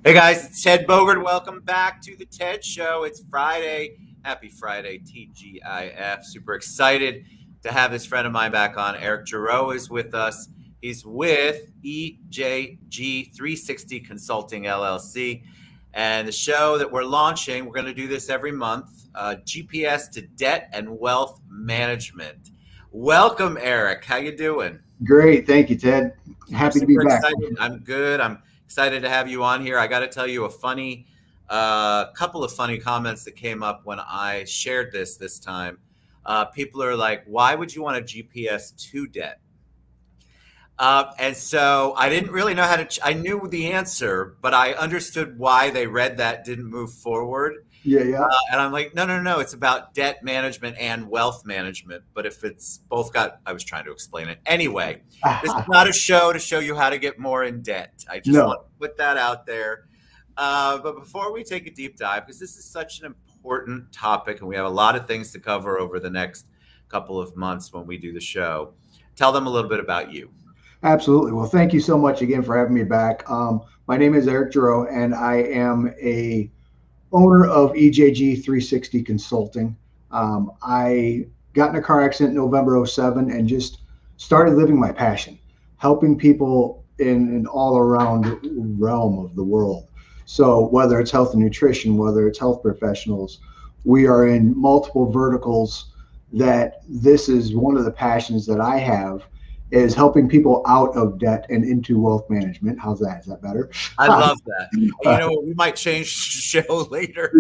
Hey guys, it's Ted Bogert. Welcome back to the Ted Show. It's Friday. Happy Friday, TGIF. Super excited to have this friend of mine back on. Erick Gereaux is with us. He's with EJG 360 Consulting LLC. And the show that we're launching, we're going to do this every month, GPS to Debt and Wealth Management. Welcome, Erick. How you doing? Great. Thank you, Ted. Happy to be back. Excited. I'm good. I'm excited to have you on here. I got to tell you a couple of funny comments that came up when I shared this time. People are like, why would you want a GPS to debt? And so I didn't really know how to, I knew the answer, but I understood why they read that, didn't move forward. Yeah. And I'm like, no, it's about debt management and wealth management. But if it's both I was trying to explain it. Anyway, this is not a show to show you how to get more in debt. I just want to put that out there. But before we take a deep dive, because this is such an important topic and we have a lot of things to cover over the next couple of months when we do the show, tell them a little bit about you. Absolutely. Well, thank you so much again for having me back. My name is Erick Gereaux, and I am a owner of EJG 360 Consulting. I got in a car accident in November '07 and just started living my passion, helping people in an all around realm of the world. So whether it's health and nutrition, whether it's health professionals, we are in multiple verticals. That this is one of the passions that I have, is helping people out of debt and into wealth management. How's that? Is that better? I love that. You know, we might change the show later.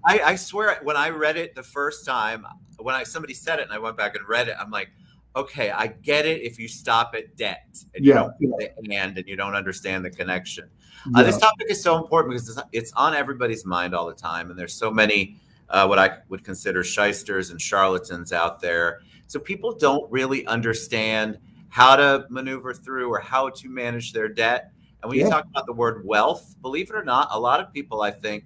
I swear, when I read it the first time, when somebody said it and I went back and read it, I'm like, okay, I get it if you stop at debt and you don't get the and you don't understand the connection. This topic is so important because it's on everybody's mind all the time. And there's so many what I would consider shysters and charlatans out there. So people don't really understand how to maneuver through or how to manage their debt. And when you talk about the word wealth, believe it or not, a lot of people, I think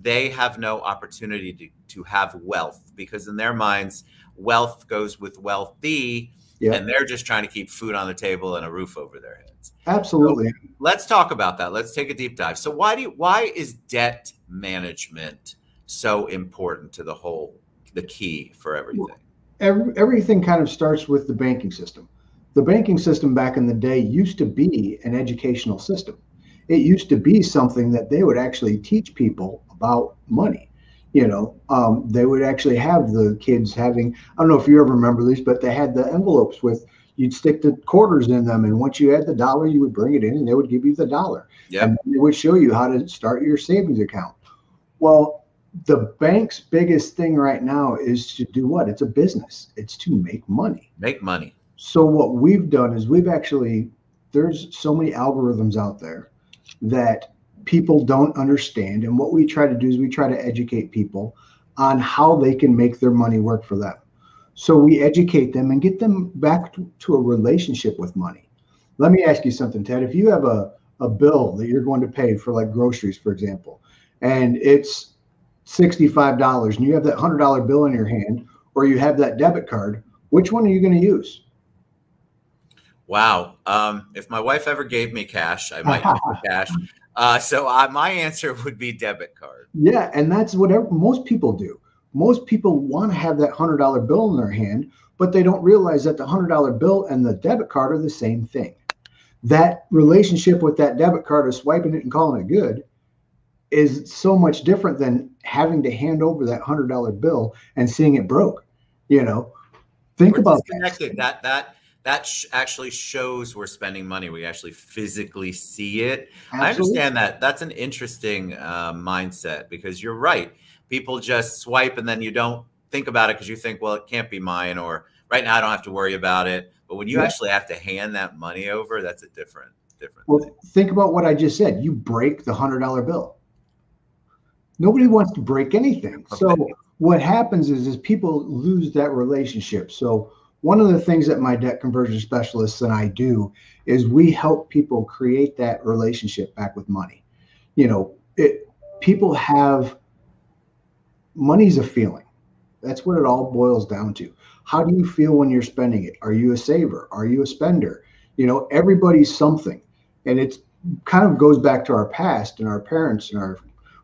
they have no opportunity to have wealth, because in their minds, wealth goes with wealthy, and they're just trying to keep food on the table and a roof over their heads. Absolutely. So let's talk about that. Let's take a deep dive. So why is debt management so important to the key for everything? Everything kind of starts with the banking system. The banking system back in the day used to be an educational system. It used to be something that they would actually teach people about money. You know, they would actually have the kids having, I don't know if you ever remember these, but they had the envelopes with, you'd stick the quarters in them. And once you had the dollar, you would bring it in and they would give you the dollar. And they would show you how to start your savings account. Well, the bank's biggest thing right now is to do what? It's a business. It's to make money. Make money. So what we've done is there's so many algorithms out there that people don't understand. And what we try to do is we try to educate people on how they can make their money work for them. So we educate them and get them back to a relationship with money. Let me ask you something, Ted. If you have a bill that you're going to pay for, like groceries, for example, and it's $65 and you have that $100 bill in your hand, or you have that debit card, which one are you going to use? Wow. If my wife ever gave me cash, I might use the cash. So my answer would be debit card. Yeah. And that's what most people do. Most people want to have that $100 bill in their hand, but they don't realize that the $100 bill and the debit card are the same thing. That relationship with that debit card of swiping it and calling it good is so much different than having to hand over that $100 bill and seeing it broke. You know, think about that. That actually shows we're spending money. We actually physically see it. Absolutely. I understand that. That's an interesting mindset, because you're right. People just swipe and then you don't think about it because you think, well, it can't be mine, or right now I don't have to worry about it. But when you actually have to hand that money over, that's a different thing. Think about what I just said. You break the $100 bill. Nobody wants to break anything. Okay. So what happens is people lose that relationship. So one of the things that my debt conversion specialists and I do is we help people create that relationship back with money. You know, people have, money's a feeling. That's what it all boils down to. How do you feel when you're spending it? Are you a saver? Are you a spender? You know, everybody's something. And it's kind of goes back to our past and our parents and our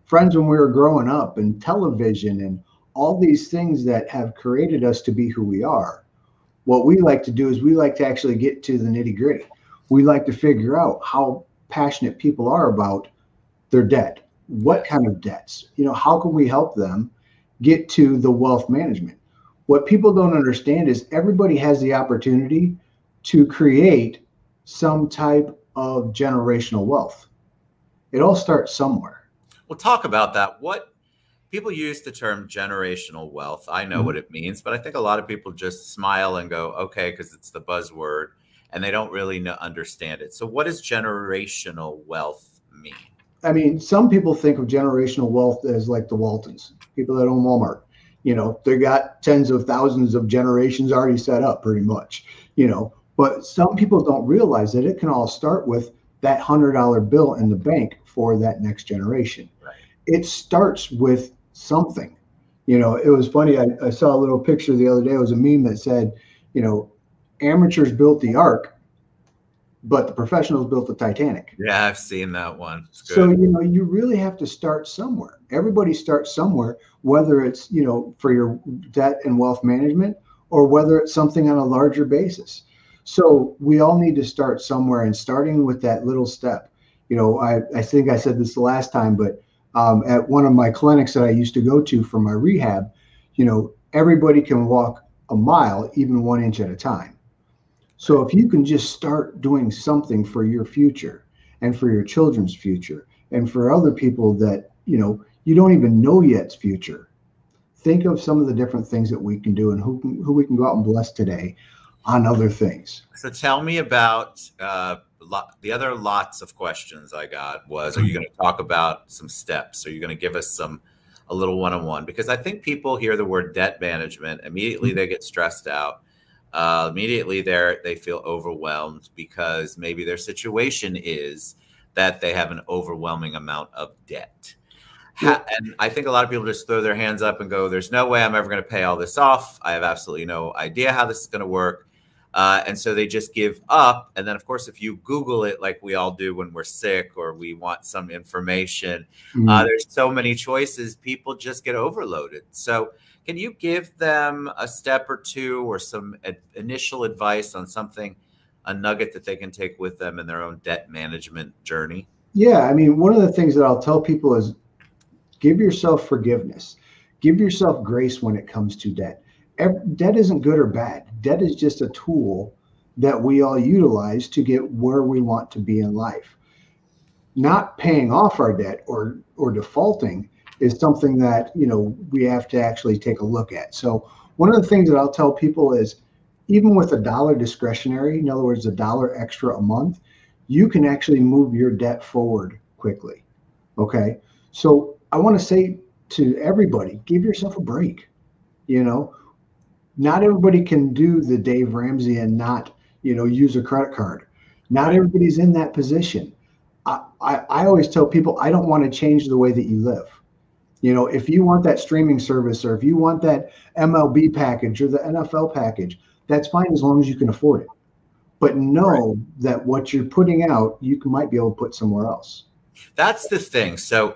friends when we were growing up, and television and all these things that have created us to be who we are. What we like to do is we like to actually get to the nitty gritty. We like to figure out how passionate people are about their debt. What kind of debts? How can we help them get to the wealth management? What people don't understand is everybody has the opportunity to create some type of generational wealth. It all starts somewhere. We'll talk about that. What people use the term generational wealth. I know what it means, but I think a lot of people just smile and go, okay, because it's the buzzword, and they don't really understand it. So what does generational wealth mean? I mean, some people think of generational wealth as like the Waltons, people that own Walmart. They got tens of thousands of generations already set up pretty much, but some people don't realize that it can all start with that $100 bill in the bank for that next generation. Right. It starts with something. It was funny. I saw a little picture the other day. It was a meme that said, amateurs built the Ark, but the professionals built the Titanic. Yeah, I've seen that one. It's good. So, you really have to start somewhere. Everybody starts somewhere, whether it's, for your debt and wealth management, or whether it's something on a larger basis. So we all need to start somewhere, and starting with that little step. I think I said this the last time, but at one of my clinics that I used to go to for my rehab, everybody can walk a mile, even 1 inch at a time. So if you can just start doing something for your future and for your children's future and for other people that, you don't even know yet's future, think of some of the different things that we can do and who we can go out and bless today on other things. So tell me about the other lots of questions I got was, are you going to talk about some steps? Are you going to give us a little one-on-one? Because I think people hear the word debt management, immediately they get stressed out. Immediately they feel overwhelmed because maybe their situation is that they have an overwhelming amount of debt. And I think a lot of people just throw their hands up and go, there's no way I'm ever going to pay all this off. I have absolutely no idea how this is going to work. And so they just give up. And then, of course, if you Google it like we all do when we're sick or we want some information, there's so many choices, people just get overloaded. So can you give them a step or two or some initial advice on something, a nugget that they can take with them in their own debt management journey? Yeah. I mean, one of the things that I'll tell people is give yourself forgiveness. Give yourself grace when it comes to debt. Debt isn't good or bad. Debt is just a tool that we all utilize to get where we want to be in life. Not paying off our debt or defaulting is something that, we have to actually take a look at. So one of the things that I'll tell people is even with $1 discretionary, in other words, $1 extra a month, you can actually move your debt forward quickly. Okay. So I want to say to everybody, give yourself a break. Not everybody can do the Dave Ramsey and not, use a credit card. Not everybody's in that position. I always tell people, I don't want to change the way that you live. If you want that streaming service or if you want that MLB package or the NFL package, that's fine as long as you can afford it. But know that what you're putting out, you might be able to put somewhere else. That's the thing. So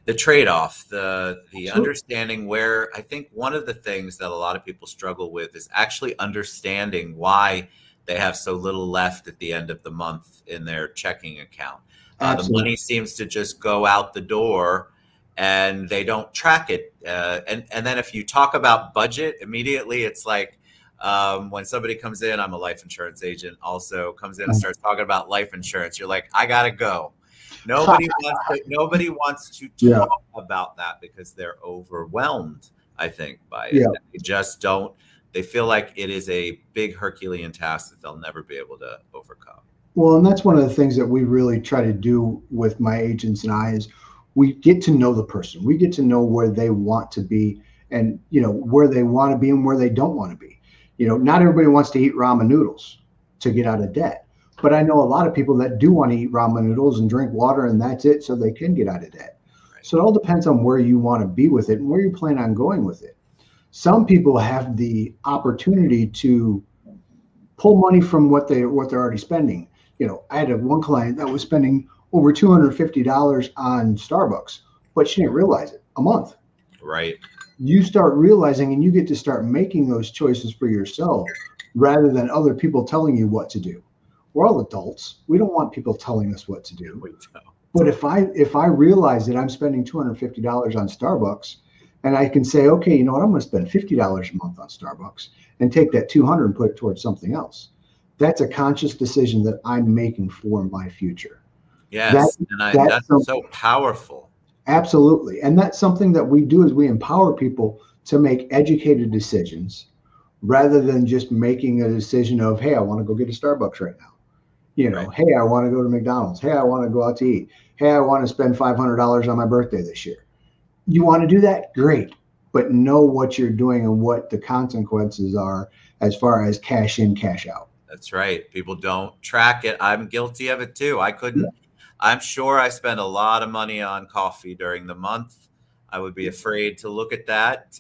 the trade-off, the understanding where I think one of the things that a lot of people struggle with is actually understanding why they have so little left at the end of the month in their checking account. The money seems to just go out the door and they don't track it. And then if you talk about budget, immediately it's like when somebody comes in, I'm a life insurance agent, also comes in and starts talking about life insurance. You're like, I got to go. Nobody wants to talk about that because they're overwhelmed, I think, by it. They just don't. They feel like it is a big Herculean task that they'll never be able to overcome. Well, and that's one of the things that we really try to do with my agents and I is we get to know the person. We get to know where they want to be and, where they want to be and where they don't want to be. Not everybody wants to eat ramen noodles to get out of debt. But I know a lot of people that do want to eat ramen noodles and drink water and that's it so they can get out of debt. So it all depends on where you want to be with it and where you plan on going with it. Some people have the opportunity to pull money from what they're already spending. I had one client that was spending over $250 on Starbucks, but she didn't realize it a month. Right. You start realizing, and you get to start making those choices for yourself rather than other people telling you what to do. We're all adults. We don't want people telling us what to do. But if I realize that I'm spending $250 on Starbucks, and I can say, okay, you know what, I'm going to spend $50 a month on Starbucks and take that $200 and put it towards something else. That's a conscious decision that I'm making for my future. Yes, that's so powerful. Absolutely. And that's something that we do, is we empower people to make educated decisions rather than just making a decision of, hey, I want to go get a Starbucks right now. You know, right. Hey, I want to go to McDonald's. Hey, I want to go out to eat. Hey, I want to spend $500 on my birthday this year. You want to do that? Great. But know what you're doing and what the consequences are as far as cash in, cash out. That's right. People don't track it. I'm guilty of it too. I couldn't. Yeah. I'm sure I spend a lot of money on coffee during the month. I would be afraid to look at that,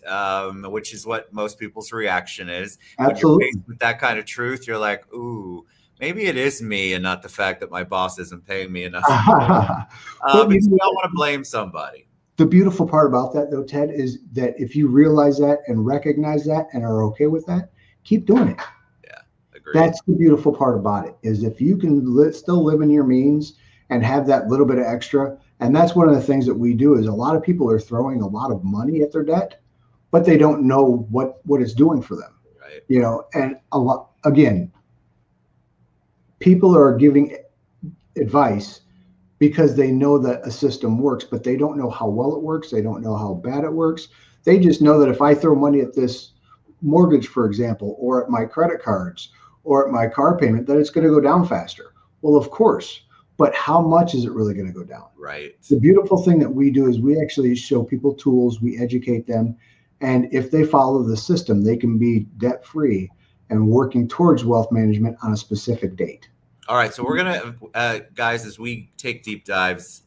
which is what most people's reaction is. Absolutely. When you're faced with that kind of truth, you're like, ooh, maybe it is me and not the fact that my boss isn't paying me enough. Because we all want to blame somebody. The beautiful part about that, though, Ted, is that if you realize that and recognize that and are okay with that, keep doing it. Yeah, agreed. That's the beautiful part about it, is if you can still live in your means and have that little bit of extra. And that's one of the things that we do, is a lot of people are throwing a lot of money at their debt, but they don't know what it's doing for them. Right. You know, and a lot, again, people are giving advice because they know that a system works, but they don't know how well it works. They don't know how bad it works. They just know that if I throw money at this mortgage, for example, or at my credit cards or at my car payment, that it's going to go down faster. Well, of course, but how much is it really going to go down? Right. The beautiful thing that we do is we actually show people tools, we educate them, and if they follow the system, they can be debt-free and working towards wealth management on a specific date. All right, so we're gonna, guys, as we take deep dives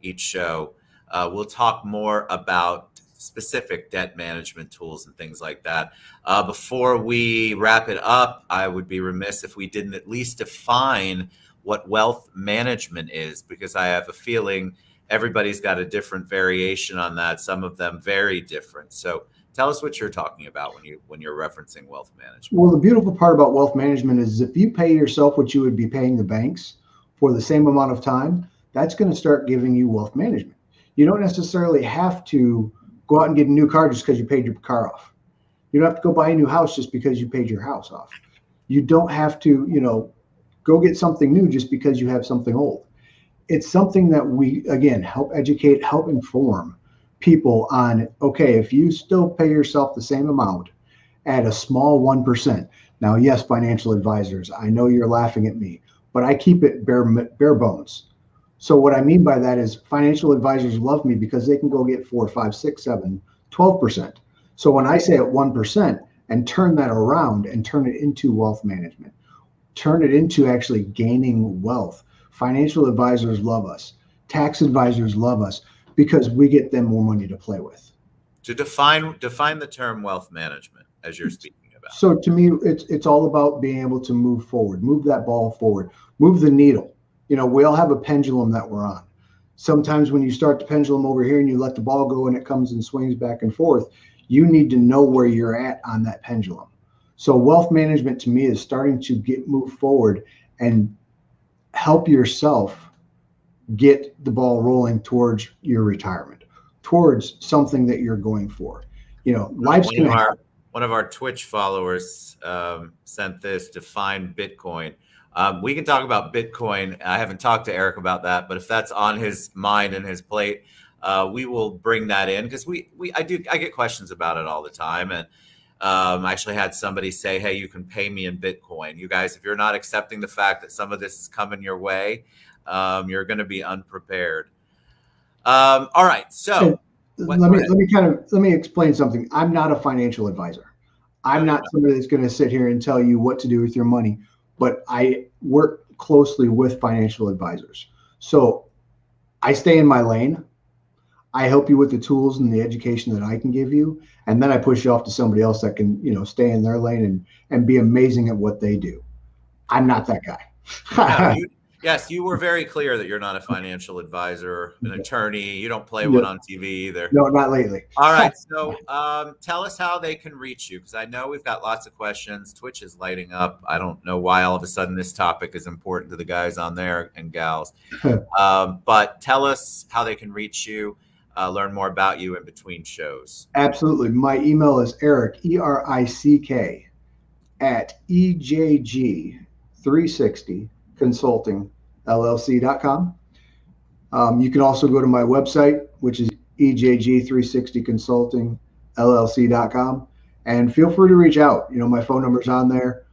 each show, we'll talk more about specific debt management tools and things like that. Before we wrap it up, I would be remiss if we didn't at least define what wealth management is, because I have a feeling everybody's got a different variation on that. Some of them very different. So tell us what you're talking about when you're referencing wealth management. Well, the beautiful part about wealth management is if you pay yourself what you would be paying the banks for the same amount of time, that's going to start giving you wealth management. You don't necessarily have to go out and get a new car just because you paid your car off. You don't have to go buy a new house just because you paid your house off. You don't have to, you know, go get something new just because you have something old. It's something that we, again, help educate, help inform people on, okay, if you still pay yourself the same amount at a small 1%. Now, yes, financial advisors, I know you're laughing at me, but I keep it bare bones. So what I mean by that is financial advisors love me because they can go get 4, 5, 6, 7, 12%. So when I say at 1% and turn that around and turn it into wealth management, turn it into actually gaining wealth, financial advisors love us. Tax advisors love us because we get them more money to play with. To define the term wealth management as you're speaking about. So to me, it's all about being able to move forward, move that ball forward, move the needle. You know, we all have a pendulum that we're on. Sometimes when you start the pendulum over here and you let the ball go and it comes and swings back and forth, you need to know where you're at on that pendulum. So wealth management to me is starting to move forward and help yourself get the ball rolling towards your retirement, towards something that you're going for. You know, life's going to happen. One of our Twitch followers sent this: define Bitcoin. We can talk about Bitcoin. I haven't talked to Eric about that, but if that's on his mind and his plate, we will bring that in, because I get questions about it all the time. And I actually had somebody say, hey, you can pay me in Bitcoin. You guys, if you're not accepting the fact that some of this is coming your way, you're going to be unprepared. All right. So let me explain something. I'm not a financial advisor. I'm not somebody that's going to sit here and tell you what to do with your money, but I work closely with financial advisors. So I stay in my lane. I help you with the tools and the education that I can give you. And then I push you off to somebody else that can, you know, stay in their lane and be amazing at what they do. I'm not that guy. Yes, you were very clear that you're not a financial advisor, an attorney. You don't play Yeah. one on TV either. No, not lately. All right. So tell us how they can reach you, because I know we've got lots of questions. Twitch is lighting up. I don't know why all of a sudden this topic is important to the guys on there and gals. But tell us how they can reach you, learn more about you in between shows. Absolutely. My email is Erick, ERICK, at EJG360consultingllc.com. You can also go to my website, which is EJG360consultingllc.com, and feel free to reach out. You know, my phone number's on there.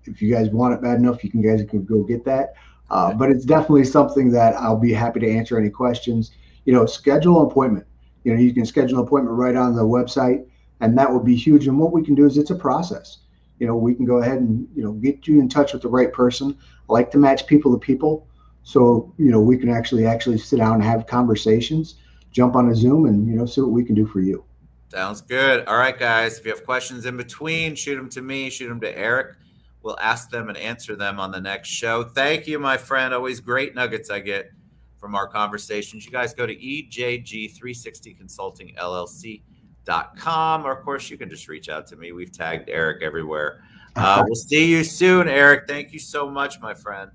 If you guys want it bad enough, you guys can go get that. But it's definitely something that I'll be happy to answer any questions. You know, schedule an appointment. You know, you can schedule an appointment right on the website, and that would be huge. And what we can do is it's a process. You know, we can go ahead and, you know, get you in touch with the right person. I like to match people to people. So, you know, we can actually sit down and have conversations, jump on a Zoom, and, you know, see what we can do for you. Sounds good. All right, guys, if you have questions in between, shoot them to me, shoot them to Erick. We'll ask them and answer them on the next show. Thank you, my friend. Always great nuggets I get from our conversations. You guys go to EJG360consultingllc.com, or of course you can just reach out to me. We've tagged Erick everywhere. We'll see you soon, Erick. Thank you so much, my friend.